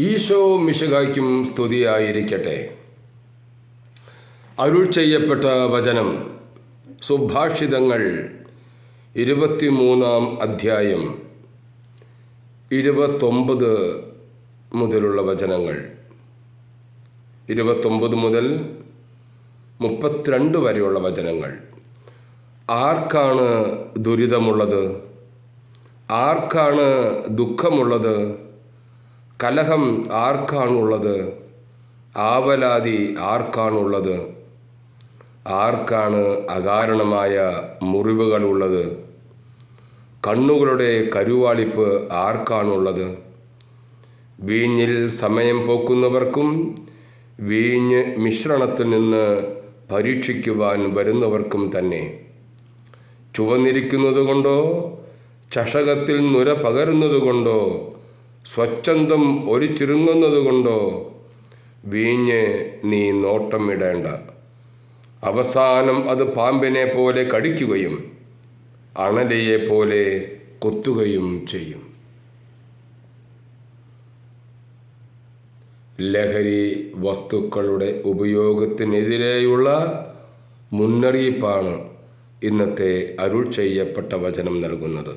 ഈശോ മിശിഹായ്ക്കും സ്തുതിയായിരിക്കട്ടെ. അരുൾ ചെയ്യപ്പെട്ട വചനം സുഭാഷിതങ്ങൾ 23-ാം അധ്യായം 29 മുതലുള്ള വചനങ്ങൾ. 29 മുതൽ 32 വരെയുള്ള വചനങ്ങൾ. ആർക്കാണ് ദുരിതമുള്ളത്? ആർക്കാണ് ദുഃഖമുള്ളത്? കലഹം ആർക്കാണുള്ളത്? ആവലാതി ആർക്കാണുള്ളത്? ആർക്കാണ് അകാരണമായ മുറിവുകളുള്ളത്? കണ്ണുകളുടെ കരുവാളിപ്പ് ആർക്കാണുള്ളത്? വീഞ്ഞിൽ സമയം പോക്കുന്നവർക്കും വീഞ്ഞ് മിശ്രണത്തിൽ നിന്ന് പരീക്ഷിക്കുവാൻ വരുന്നവർക്കും തന്നെ. ചുവന്നിരിക്കുന്നതുകൊണ്ടോ ചഷകത്തിൽ നുര പകരുന്നതുകൊണ്ടോ സ്വച്ഛന്തം ഒലിച്ചിറങ്ങുന്നതുകൊണ്ടോ വീഞ്ഞ് നീ നോട്ടമിടേണ്ട. അവസാനം അത് പാമ്പിനെ പോലെ കടിക്കുകയും അണലിയെ പോലെ കൊത്തുകയും ചെയ്യും. ലഹരി വസ്തുക്കളുടെ ഉപയോഗത്തിനെതിരെയുള്ള മുന്നറിയിപ്പാണ് ഇന്നത്തെ അരുൾ ചെയ്യപ്പെട്ട വചനം നൽകുന്നത്.